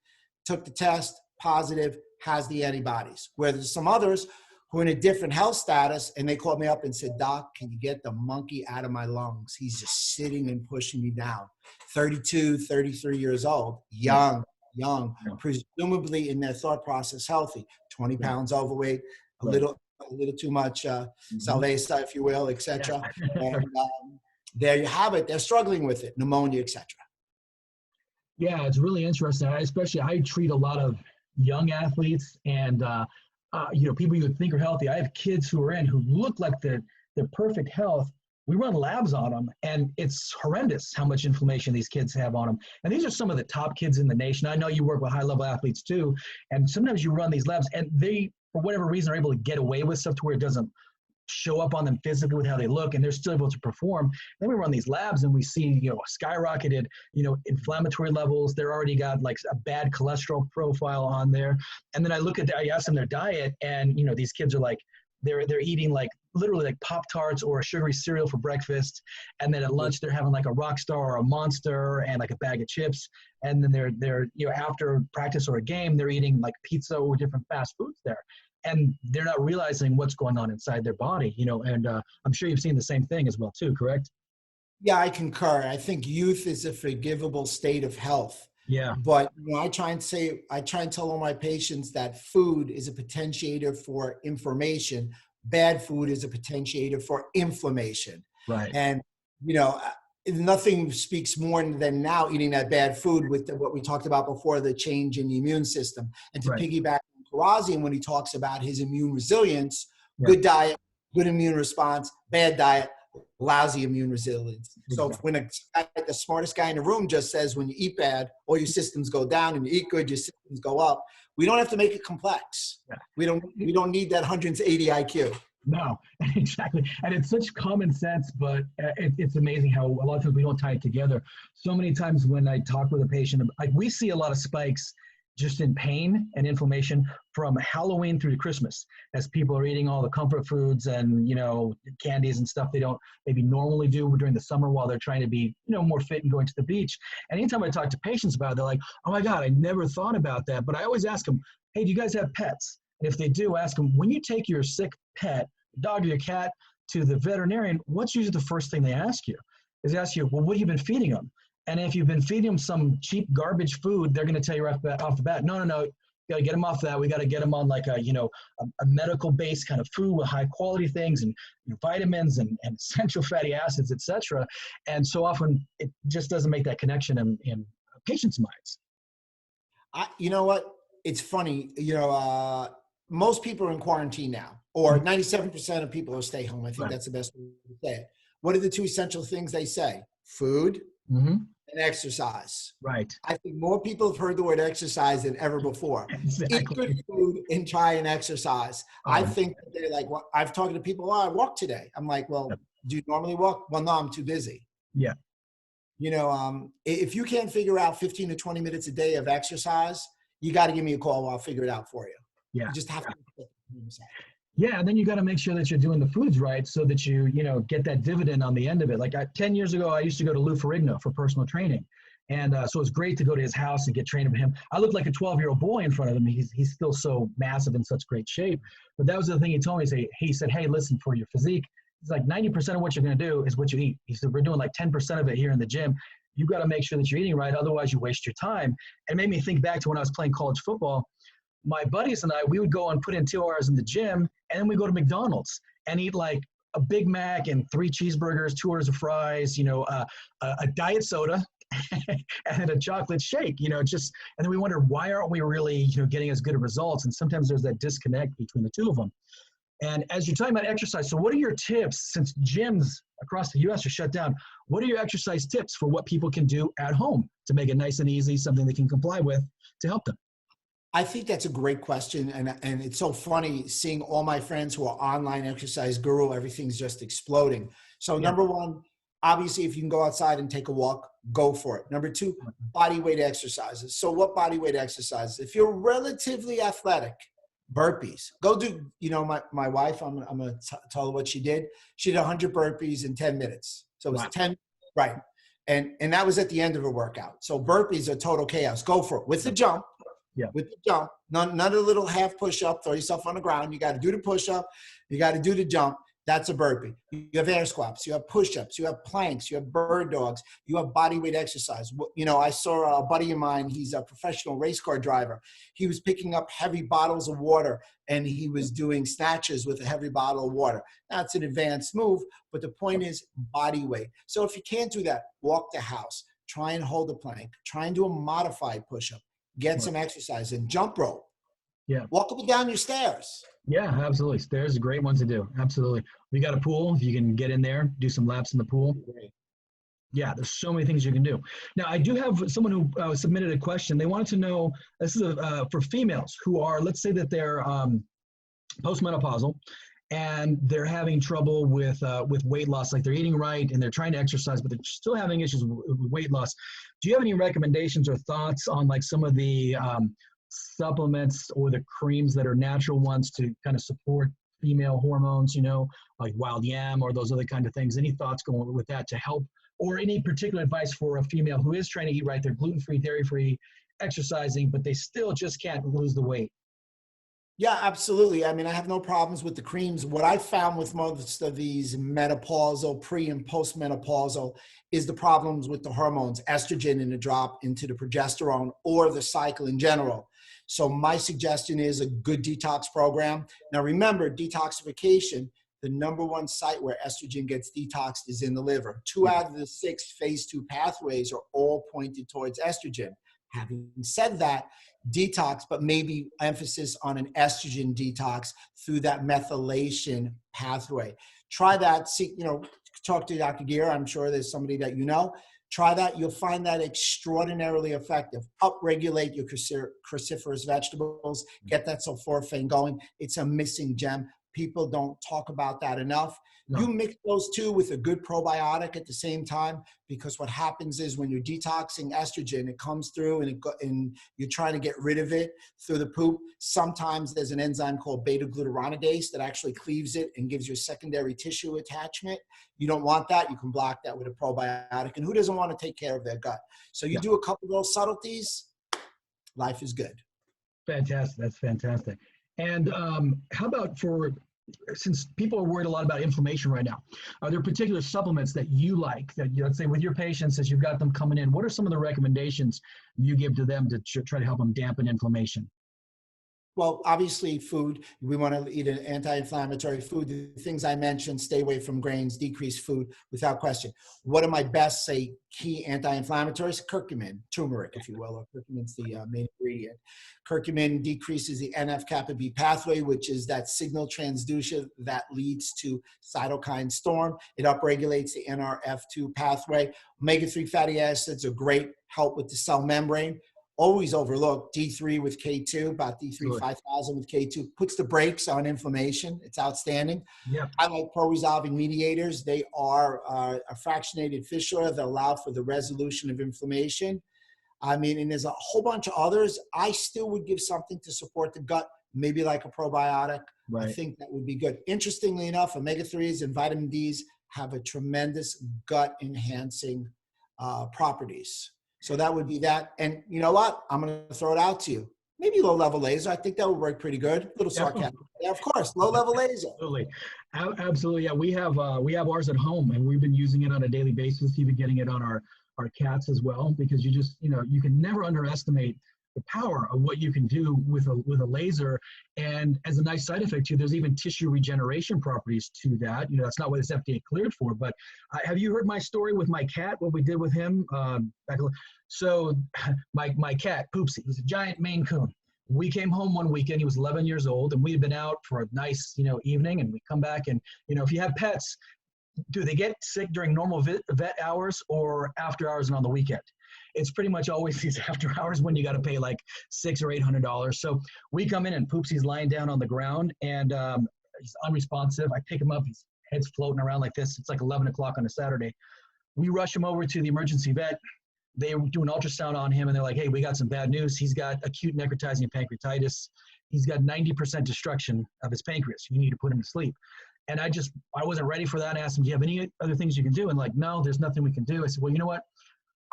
[SPEAKER 2] took the test, positive, has the antibodies. Where there's some others who are in a different health status, and they called me up and said, Doc, can you get the monkey out of my lungs? He's just sitting and pushing me down. 32, 33 years old, young, presumably in their thought process healthy, 20 pounds overweight, a little too much salvesa, if you will, etc. And there you have it. They're struggling with it, pneumonia, etc.
[SPEAKER 1] Yeah, it's really interesting. I treat a lot of young athletes and people you would think are healthy. I have kids who look like they're perfect health. We run labs on them, and it's horrendous how much inflammation these kids have on them. And these are some of the top kids in the nation. I know you work with high-level athletes too, and sometimes you run these labs, and they, for whatever reason, are able to get away with stuff to where it doesn't show up on them physically with how they look, and they're still able to perform. Then we run these labs and we see, skyrocketed, inflammatory levels. They're already got like a bad cholesterol profile on there. And then I ask them their diet, and, these kids are like, they're eating like literally like Pop-Tarts or a sugary cereal for breakfast. And then at lunch, they're having like a Rockstar or a Monster and like a bag of chips. And then they're after practice or a game, they're eating like pizza or different fast foods there. And they're not realizing what's going on inside their body, and I'm sure you've seen the same thing as well too, correct?
[SPEAKER 2] Yeah, I concur. I think youth is a forgivable state of health.
[SPEAKER 1] Yeah.
[SPEAKER 2] But I try and tell all my patients that food is a potentiator for inflammation. Bad food is a potentiator for inflammation.
[SPEAKER 1] Right.
[SPEAKER 2] And, nothing speaks more than now eating that bad food with what we talked about before, the change in the immune system. And to piggyback on Karazian when he talks about his immune resilience, good diet, good immune response, bad diet, lousy immune resilience. So when the smartest guy in the room just says when you eat bad, all your systems go down, and you eat good, your systems go up. We don't have to make it complex. Yeah. We don't need that 180 IQ.
[SPEAKER 1] No, exactly. And it's such common sense, but it's amazing how a lot of times we don't tie it together. So many times when I talk with a patient, we see a lot of spikes just in pain and inflammation from Halloween through to Christmas, as people are eating all the comfort foods and, candies and stuff they don't maybe normally do during the summer while they're trying to be, more fit and going to the beach. And anytime I talk to patients about it, they're like, oh my God, I never thought about that. But I always ask them, hey, do you guys have pets? And if they do, ask them, when you take your sick pet, dog or your cat, to the veterinarian, what's usually the first thing they ask you? Is they ask you, well, what have you been feeding them? And if you've been feeding them some cheap garbage food, they're going to tell you right off the bat, no, Got to get them off that. We got to get them on like a medical based kind of food with high quality things and vitamins and essential fatty acids, etc. And so often it just doesn't make that connection in patients' minds.
[SPEAKER 2] You know what? It's funny. Most people are in quarantine now, or 97% of people are stay home. I think that's the best way to say it. What are the two essential things they say? Food and exercise.
[SPEAKER 1] Right.
[SPEAKER 2] I think more people have heard the word exercise than ever before.
[SPEAKER 1] Exactly.
[SPEAKER 2] Eat good food and try and exercise. I think that they're like, well, I've talked to people, I walked today. I'm like, well, do you normally walk? Well, no, I'm too busy.
[SPEAKER 1] Yeah.
[SPEAKER 2] If you can't figure out 15 to 20 minutes a day of exercise, you got to give me a call. I'll figure it out for you.
[SPEAKER 1] Yeah.
[SPEAKER 2] You just have to.
[SPEAKER 1] Yeah, and then you got to make sure that you're doing the foods right so that you get that dividend on the end of it. Like 10 years ago, I used to go to Lou Ferrigno for personal training. And so it's great to go to his house and get trained with him. I looked like a 12-year-old boy in front of him. He's still so massive and such great shape. But that was the thing he told me. He said, hey, listen, for your physique, he's like 90% of what you're going to do is what you eat. He said, we're doing like 10% of it here in the gym. You got to make sure that you're eating right. Otherwise, you waste your time. And it made me think back to when I was playing college football. My buddies and I, we would go and put in 2 hours in the gym, and then we go to McDonald's and eat like a Big Mac and 3 cheeseburgers, 2 orders of fries, a diet soda, and a chocolate shake, and then we wonder, why aren't we really, getting as good of results? And sometimes there's that disconnect between the two of them. And as you're talking about exercise, so what are your tips, since gyms across the US are shut down, what are your exercise tips for what people can do at home to make it nice and easy, something they can comply with to help them?
[SPEAKER 2] I think that's a great question. And it's so funny seeing all my friends who are online exercise guru, everything's just exploding. So number one, obviously, if you can go outside and take a walk, go for it. Number two, body weight exercises. So what body weight exercises? If you're relatively athletic, burpees. Go do, my wife, I'm going to tell her what she did. She did 100 burpees in 10 minutes. So it was 10, right. And that was at the end of a workout. So burpees are total chaos. Go for it with the jump.
[SPEAKER 1] Yeah.
[SPEAKER 2] With the jump, none of the little half push-up, throw yourself on the ground. You got to do the push-up. You got to do the jump. That's a burpee. You have air squats. You have push-ups. You have planks. You have bird dogs. You have body weight exercise. I saw a buddy of mine. He's a professional race car driver. He was picking up heavy bottles of water, and he was doing snatches with a heavy bottle of water. That's an advanced move, but the point is body weight. So if you can't do that, walk the house. Try and hold a plank. Try and do a modified push-up. Get some exercise and jump rope.
[SPEAKER 1] Yeah.
[SPEAKER 2] Walk up and down your stairs.
[SPEAKER 1] Yeah, absolutely. Stairs are a great one to do. Absolutely. We got a pool. If you can get in there, do some laps in the pool. Yeah, there's so many things you can do. Now, I do have someone who submitted a question. They wanted to know, this is for females who are, let's say that they're postmenopausal and they're having trouble with weight loss, like they're eating right and they're trying to exercise, but they're still having issues with weight loss. Do you have any recommendations or thoughts on like some of the supplements or the creams that are natural ones to kind of support female hormones, like wild yam or those other kind of things? Any thoughts going with that to help, or any particular advice for a female who is trying to eat right? They're gluten-free, dairy-free, exercising, but they still just can't lose the weight.
[SPEAKER 2] Yeah, absolutely. I mean, I have no problems with the creams. What I found with most of these menopausal, pre and postmenopausal, is the problems with the hormones, estrogen and a drop into the progesterone or the cycle in general. So my suggestion is a good detox program. Now remember, detoxification, the number one site where estrogen gets detoxed is in the liver. 2 out of the 6 phase 2 pathways are all pointed towards estrogen. Having said that, detox, but maybe emphasis on an estrogen detox through that methylation pathway. Try that. See, talk to Dr. Gair. I'm sure there's somebody that Try that. You'll find that extraordinarily effective. Upregulate your cruciferous vegetables. Get that sulforaphane going. It's a missing gem. People don't talk about that enough. No. You mix those two with a good probiotic at the same time, because what happens is when you're detoxing estrogen, it comes through and you're trying to get rid of it through the poop. Sometimes there's an enzyme called beta-glucuronidase that actually cleaves it and gives you a secondary tissue attachment. You don't want that. You can block that with a probiotic. And who doesn't want to take care of their gut? So you do a couple of those subtleties, life is good.
[SPEAKER 1] Fantastic. That's fantastic. And how about since people are worried a lot about inflammation right now, are there particular supplements that you like that, let's say with your patients, as you've got them coming in, what are some of the recommendations you give to them to try to help them dampen inflammation?
[SPEAKER 2] Well, obviously food, we want to eat an anti-inflammatory food. The things I mentioned, stay away from grains, decrease food without question. What are my best, say, key anti-inflammatories? Curcumin, turmeric, if you will, or curcumin's the main ingredient. Curcumin decreases the NF-kappa B pathway, which is that signal transducer that leads to cytokine storm. It upregulates the NRF2 pathway. Omega-3 fatty acids are great, help with the cell membrane. Always overlooked D3 with K2, about D3 5000 with K2, puts the brakes on inflammation. It's outstanding.
[SPEAKER 1] Yeah.
[SPEAKER 2] I like pro-resolving mediators. They are a fractionated fish oil that allow for the resolution of inflammation. I mean, and there's a whole bunch of others. I still would give something to support the gut, maybe like a probiotic.
[SPEAKER 1] Right.
[SPEAKER 2] I think that would be good. Interestingly enough, omega-3s and vitamin Ds have a tremendous gut enhancing properties. So that would be that. And you know what? I'm going to throw it out to you. Maybe low-level laser. I think that would work pretty good. A little sarcastic. Yeah, of course, low-level laser.
[SPEAKER 1] Absolutely. Absolutely. Yeah, we have ours at home, and we've been using it on a daily basis, even getting it on our cats as well, because you just, you can never underestimate the power of what you can do with a laser. And as a nice side effect too, there's even tissue regeneration properties to that. That's not what it's FDA cleared for, but have you heard my story with my cat, what we did with him? So my cat, Poopsie, he's a giant Maine Coon. We came home one weekend, he was 11 years old, and we had been out for a nice, evening, and we come back and, if you have pets, do they get sick during normal vet hours or after hours and on the weekend? It's pretty much always these after hours when you got to pay like $600 or $800. So we come in and Poopsie's lying down on the ground and he's unresponsive. I pick him up, his head's floating around like this. It's like 11 o'clock on a Saturday. We rush him over to the emergency vet. They do an ultrasound on him and they're like, hey, we got some bad news. He's got acute necrotizing pancreatitis. He's got 90% destruction of his pancreas. You need to put him to sleep. And I wasn't ready for that. I asked him, do you have any other things you can do? And like, no, there's nothing we can do. I said, well, you know what?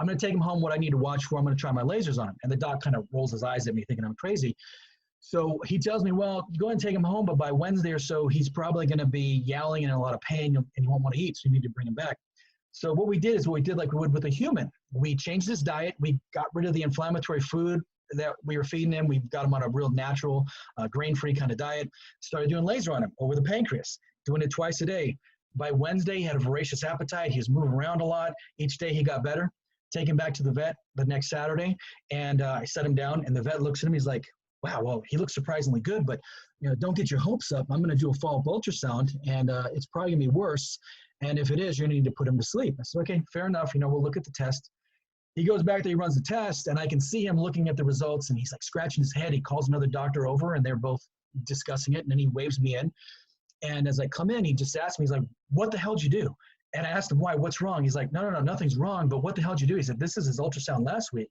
[SPEAKER 1] I'm going to take him home. What I need to watch for, I'm going to try my lasers on him. And the doc kind of rolls his eyes at me thinking I'm crazy. So he tells me, well, go ahead and take him home. But by Wednesday or so, he's probably going to be yowling and in a lot of pain and he won't want to eat. So you need to bring him back. So what we did is what we did like we would with a human. We changed his diet. We got rid of the inflammatory food that we were feeding him. We got him on a real natural, grain-free kind of diet. Started doing laser on him over the pancreas, doing it twice a day. By Wednesday, he had a voracious appetite. He was moving around a lot. Each day he got better. Take him back to the vet the next Saturday, and I set him down, and the vet looks at him. He's like, wow, well, he looks surprisingly good, but don't get your hopes up. I'm going to do a follow-up ultrasound, and it's probably going to be worse. And if it is, you're going to need to put him to sleep. I said, okay, fair enough. We'll look at the test. He goes back there, he runs the test, and I can see him looking at the results, and he's like scratching his head. He calls another doctor over, and they're both discussing it, and then he waves me in. And as I come in, he just asked me, he's like, what the hell did you do? And I asked him, why, what's wrong? He's like, no, nothing's wrong, but what the hell did you do? He said, this is his ultrasound last week.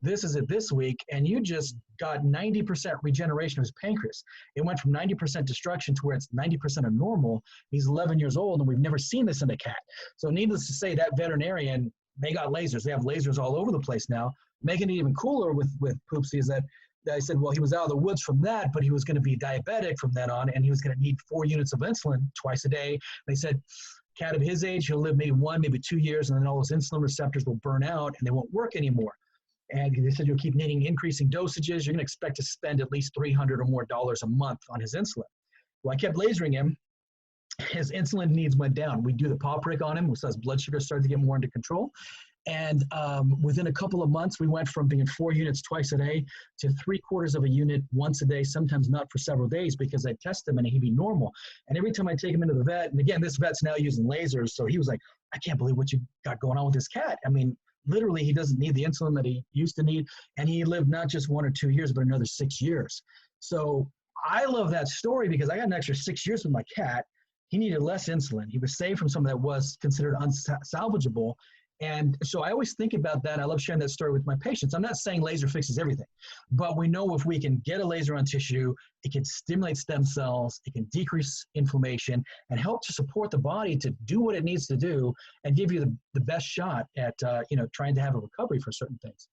[SPEAKER 1] This is it this week, and you just got 90% regeneration of his pancreas. It went from 90% destruction to where it's 90% of normal. He's 11 years old, and we've never seen this in a cat. So needless to say, that veterinarian, they got lasers. They have lasers all over the place now. Making it even cooler with Poopsie is that I said, well, he was out of the woods from that, but he was going to be diabetic from then on, and he was going to need 4 units of insulin twice a day. They said, cat of his age, he'll live maybe 1, maybe 2 years, and then all those insulin receptors will burn out, and they won't work anymore. And they said you'll keep needing increasing dosages. You're going to expect to spend at least $300 or more a month on his insulin. Well, I kept lasering him. His insulin needs went down. We do the paw prick on him, so his blood sugar started to get more under control. And within a couple of months, we went from being 4 units twice a day to 3/4 of a unit once a day, sometimes not for several days because I test him and he'd be normal. And every time I take him into the vet, and again, this vet's now using lasers, so he was like, I can't believe what you got going on with this cat. I mean, literally, he doesn't need the insulin that he used to need. And he lived not just 1 or 2 years, but another 6 years. So I love that story because I got an extra 6 years with my cat. He needed less insulin. He was saved from something that was considered unsalvageable. And so I always think about that. I love sharing that story with my patients. I'm not saying laser fixes everything, but we know if we can get a laser on tissue, it can stimulate stem cells, it can decrease inflammation, and help to support the body to do what it needs to do and give you the best shot at trying to have a recovery for certain things.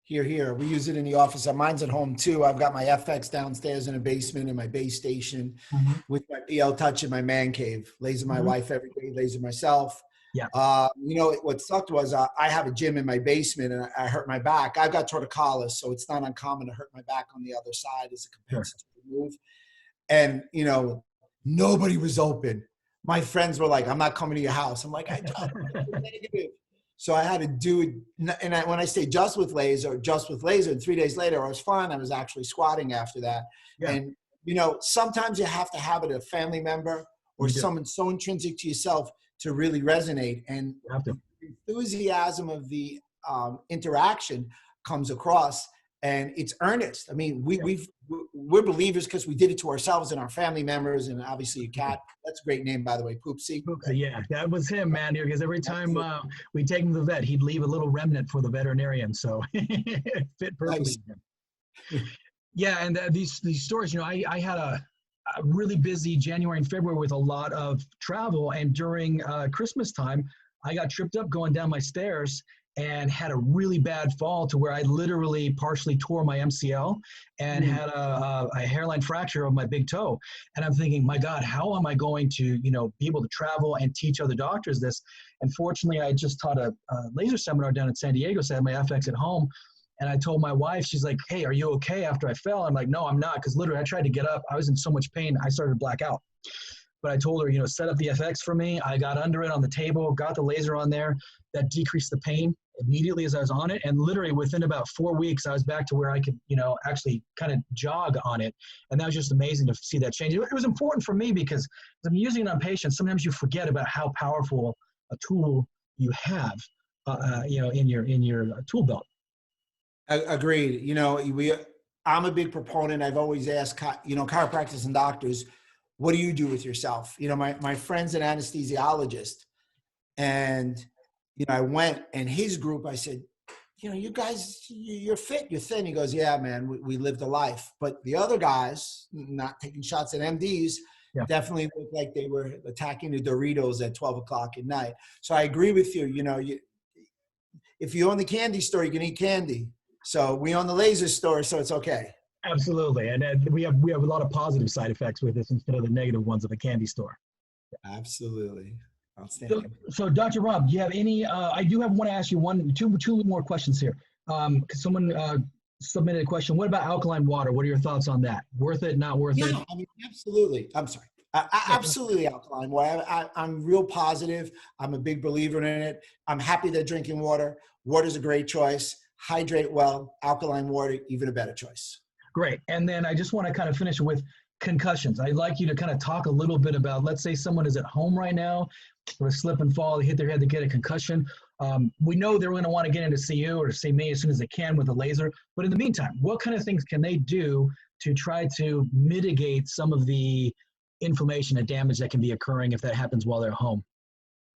[SPEAKER 2] Here. We use it in the office. Mine's at home too. I've got my FX downstairs in a basement in my base station with my PL Touch in my man cave. Laser my wife every day, laser myself.
[SPEAKER 1] Yeah.
[SPEAKER 2] You know, what sucked was I have a gym in my basement and I hurt my back. I've got torticollis, so it's not uncommon to hurt my back on the other side as a
[SPEAKER 1] Sure.
[SPEAKER 2] compensatory move. And, you know, nobody was open. My friends were like, I'm not coming to your house. I'm like, I don't negative. So I had to do it. And when I say just with laser, and 3 days later, I was fine. I was actually squatting after that.
[SPEAKER 1] Yeah.
[SPEAKER 2] And, you know, sometimes you have to have it a family member or
[SPEAKER 1] You do.
[SPEAKER 2] someone so intrinsic to yourself to really resonate. And
[SPEAKER 1] You have to.
[SPEAKER 2] the enthusiasm of the interaction comes across, and it's earnest. I mean, we're believers because we did it to ourselves and our family members, and obviously a cat. That's a great name, by the way, Poopsie.
[SPEAKER 1] Poopsie, yeah, that was him, man. Because every time we take him to the vet, he'd leave a little remnant for the veterinarian, so it fit perfectly.
[SPEAKER 2] Nice.
[SPEAKER 1] Yeah, and these stories, you know, I had a really busy January and February with a lot of travel, and during Christmas time, I got tripped up going down my stairs and had a really bad fall to where I literally partially tore my MCL and had a hairline fracture of my big toe. And I'm thinking, my God, how am I going to, you know, be able to travel and teach other doctors this? And fortunately, I just taught a laser seminar down in San Diego, so I had my FX at home. And I told my wife, she's like, hey, are you okay after I fell? I'm like, no, I'm not. Because literally I tried to get up. I was in so much pain. I started to black out. But I told her, you know, set up the FX for me. I got under it on the table, got the laser on there. That decreased the pain immediately as I was on it. And literally within about 4 weeks, I was back to where I could, you know, actually kind of jog on it. And that was just amazing to see that change. It was important for me because I'm using it on patients. Sometimes you forget about how powerful a tool you have, you know, in your tool belt.
[SPEAKER 2] Agreed. You know, I'm a big proponent. I've always asked, you know, chiropractors and doctors, what do you do with yourself? You know, my friend's an anesthesiologist, and, you know, I went, and his group, I said, you know, you guys, you're fit, you're thin. He goes, yeah, man, we lived a life. But the other guys, not taking shots at MDs, definitely looked like they were attacking the Doritos at 12 o'clock at night. So I agree with you. You know, if you own the candy store, you can eat candy. So we own the laser store, so it's okay.
[SPEAKER 1] Absolutely, and we have a lot of positive side effects with this instead of the negative ones of the candy store.
[SPEAKER 2] Absolutely, outstanding.
[SPEAKER 1] So Dr. Rob, do you have any? I do want to ask you two more questions here. Because someone submitted a question. What about alkaline water? What are your thoughts on that? Worth it? Not worth it?
[SPEAKER 2] Yeah, I mean, absolutely. I'm sorry. Absolutely alkaline water. I'm real positive. I'm a big believer in it. I'm happy they're drinking water. Water's a great choice. Hydrate well. Alkaline water, even a better choice.
[SPEAKER 1] Great. And then I just want to kind of finish with concussions. I'd like you to kind of talk a little bit about, let's say someone is at home right now, or a slip and fall, they hit their head, they get a concussion. We know they're going to want to get in to see you or to see me as soon as they can with a laser. But in the meantime, what kind of things can they do to try to mitigate some of the inflammation and damage that can be occurring if that happens while they're home?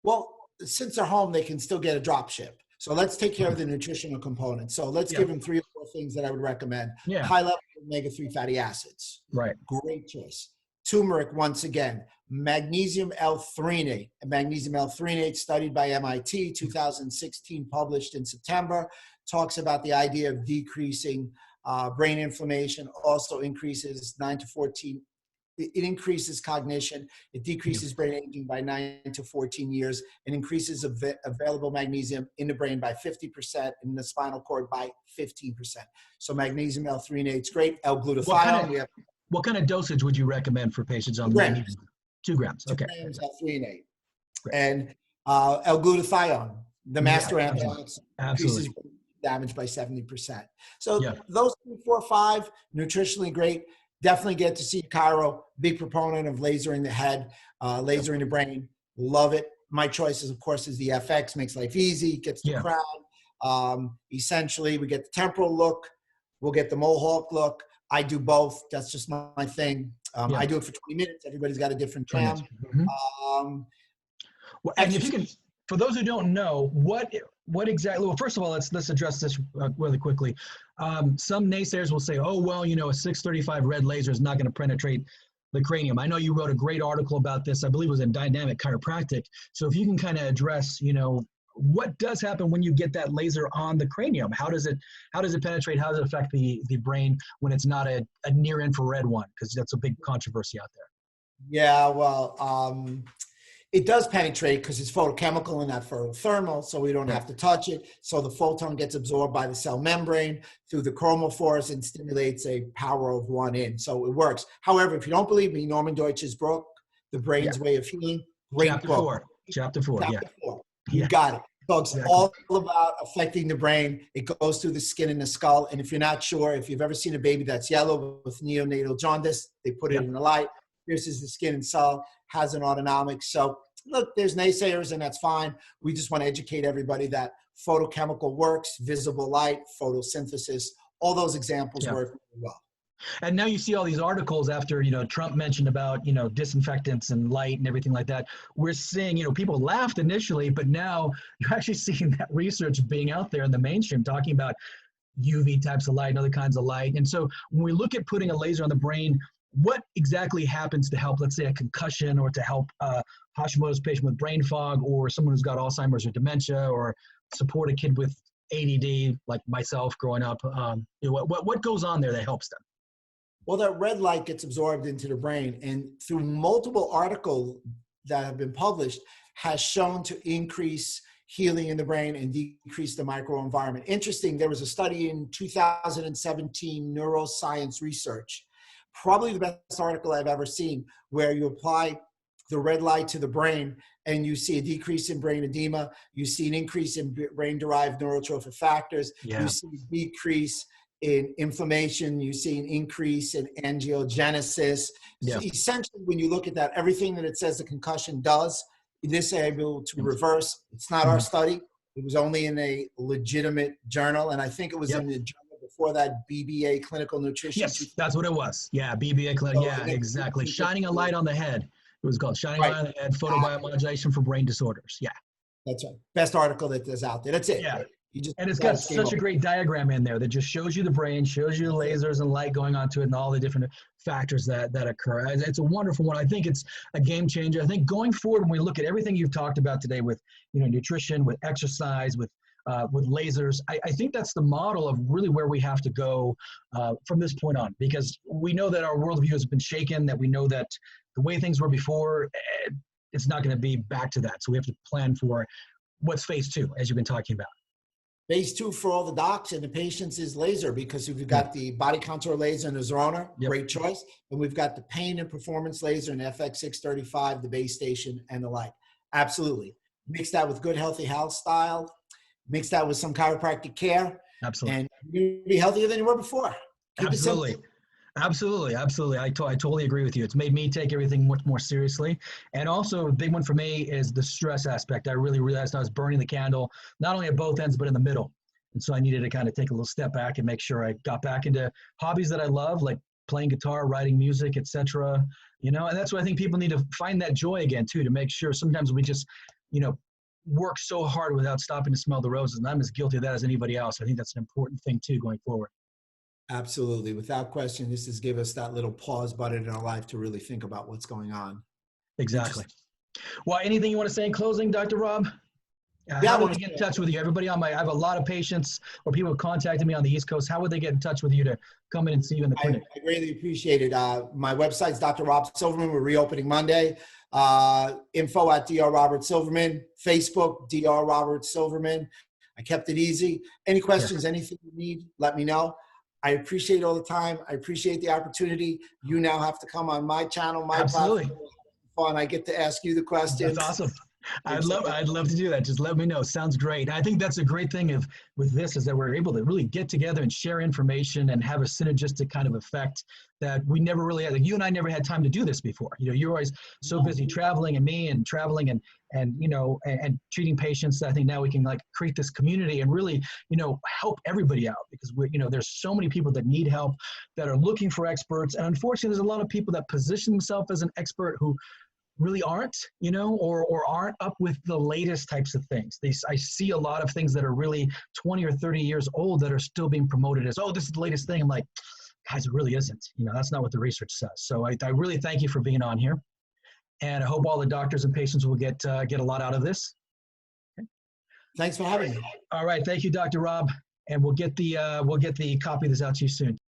[SPEAKER 2] Well, since they're home, they can still get a drop ship. So let's take care of the nutritional components. So let's give them 3 or 4 things that I would recommend.
[SPEAKER 1] Yeah.
[SPEAKER 2] High level omega-3 fatty acids.
[SPEAKER 1] Right.
[SPEAKER 2] Great choice. Turmeric, once again. Magnesium L-threonate. Magnesium L-threonate, studied by MIT, 2016, published in September, talks about the idea of decreasing brain inflammation, also increases 9 to 14. It increases cognition. It decreases brain aging by 9 to 14 years, and increases available magnesium in the brain by 50%, in the spinal cord by 15%. So magnesium L-threonate is great. L-glutathione.
[SPEAKER 1] What kind of dosage would you recommend for patients on magnesium? 2 grams. Okay.
[SPEAKER 2] 2 grams L-threonate. And L-glutathione, the master antioxidant, increases damage by 70%. So those 3, 4, 5, nutritionally great. Definitely get to see chiro. Big proponent of lasering the head, lasering the brain. Love it. My choice is, of course, is the FX. Makes life easy. Gets the crown. Essentially, we get the temporal look. We'll get the mohawk look. I do both. That's just my thing. I do it for 20 minutes. Everybody's got a different time.
[SPEAKER 1] Well, and if you can, for those who don't know, what exactly, well, first of all, let's address this really quickly. Some naysayers will say, oh, well, you know, a 635 red laser is not going to penetrate the cranium. I know you wrote a great article about this. I believe it was in Dynamic Chiropractic. So if you can kind of address, you know, what does happen when you get that laser on the cranium? How does it penetrate? How does it affect the brain when it's not a near infrared one? Because that's a big controversy out there.
[SPEAKER 2] Yeah, well, It does penetrate because it's photochemical and not photothermal, so we don't have to touch it. So the photon gets absorbed by the cell membrane through the chromophores and stimulates a power of 1 in. So it works. However, if you don't believe me, Norman Deutsch's book, The Brain's Way of Healing, great
[SPEAKER 1] Chapter
[SPEAKER 2] book.
[SPEAKER 1] 4. Chapter 4,
[SPEAKER 2] Chapter
[SPEAKER 1] yeah.
[SPEAKER 2] 4. You got it. So it's all about affecting the brain. It goes through the skin and the skull. And if you're not sure, if you've ever seen a baby that's yellow with neonatal jaundice, they put it in the light, pierces the skin and skull, has an autonomic. So look, there's naysayers, and that's fine. We just want to educate everybody that photochemical works, visible light, photosynthesis, all those examples work really well.
[SPEAKER 1] And now you see all these articles after, Trump mentioned about, disinfectants and light and everything like that. We're seeing, people laughed initially, but now you're actually seeing that research being out there in the mainstream talking about UV types of light and other kinds of light. And so when we look at putting a laser on the brain, what exactly happens to help, let's say, a concussion, or to help a Hashimoto's patient with brain fog, or someone who's got Alzheimer's or dementia, or support a kid with ADD like myself growing up? What goes on there that helps them?
[SPEAKER 2] Well, that red light gets absorbed into the brain, and through multiple articles that have been published, has shown to increase healing in the brain and decrease the microenvironment. Interesting, there was a study in 2017 neuroscience research, probably the best article I've ever seen, where you apply the red light to the brain and you see a decrease in brain edema, you see an increase in brain-derived neurotrophic factors, you see a decrease in inflammation, you see an increase in angiogenesis. So essentially, when you look at that, everything that it says the concussion does, this is able to reverse. It's not our study. It was only in a legitimate journal, and I think it was in the journal before that, BBA Clinical Nutrition.
[SPEAKER 1] Yes, that's what it was. Yeah, BBA Clinical. Yeah, exactly. Shining a light on the head. It was called Shining a Light on the Head, Photobiomodulation for Brain Disorders. Yeah.
[SPEAKER 2] That's right. Best article that there's out there. That's it.
[SPEAKER 1] Yeah. And it's got such a great diagram in there that just shows you the brain, shows you the lasers and light going onto it and all the different factors that occur. It's a wonderful one. I think it's a game changer. I think going forward, when we look at everything you've talked about today with, nutrition, with exercise, with lasers, I think that's the model of really where we have to go from this point on, because we know that our worldview has been shaken, that we know that the way things were before, it's not going to be back to that. So we have to plan for what's phase 2, as you've been talking about.
[SPEAKER 2] Phase 2 for all the docs and the patients is laser, because we've got the body contour laser and the Zerona, great choice. And we've got the pain and performance laser and FX635, the base station, and the like. Absolutely. Mix that with good, healthy health style. Mix that with some chiropractic care.
[SPEAKER 1] Absolutely.
[SPEAKER 2] And you'll be healthier than you were before.
[SPEAKER 1] Absolutely. Absolutely. I totally agree with you. It's made me take everything much more seriously. And also a big one for me is the stress aspect. I really realized I was burning the candle, not only at both ends, but in the middle. And so I needed to kind of take a little step back and make sure I got back into hobbies that I love, like playing guitar, writing music, etc. And that's why I think people need to find that joy again too, to make sure. Sometimes we just, work so hard without stopping to smell the roses. And I'm as guilty of that as anybody else. I think that's an important thing too, going forward.
[SPEAKER 2] Absolutely. Without question, this has given us that little pause button in our life to really think about what's going on.
[SPEAKER 1] Exactly. Well, anything you want to say in closing, Dr. Rob? How would they get in touch with you? Everybody I have a lot of patients or people contacting me on the East Coast. How would they get in touch with you to come in and see you in the clinic?
[SPEAKER 2] I greatly appreciate it. My website's Dr. Rob Silverman. We're reopening Monday. Info at Dr. Robert Silverman. Facebook, Dr. Robert Silverman. I kept it easy. Any questions, anything you need, let me know. I appreciate all the time. I appreciate the opportunity. You now have to come on my channel, my platform. Fun. I get to ask you the questions.
[SPEAKER 1] That's awesome. I'd love to do that. Just let me know. Sounds great. And I think that's a great thing with this, is that we're able to really get together and share information and have a synergistic kind of effect that we never really had. Like, you and I never had time to do this before. You're always so busy traveling, and me and traveling and treating patients, that I think now we can create this community and really, help everybody out, because there's so many people that need help, that are looking for experts. And unfortunately, there's a lot of people that position themselves as an expert who really aren't, or aren't up with the latest types of things. I see a lot of things that are really 20 or 30 years old that are still being promoted as, oh, this is the latest thing. I'm like, guys, it really isn't. That's not what the research says. So I really thank you for being on here. And I hope all the doctors and patients will get a lot out of this. Okay.
[SPEAKER 2] Thanks for having me.
[SPEAKER 1] All right. Thank you, Dr. Rob. And we'll get the copy of this out to you soon.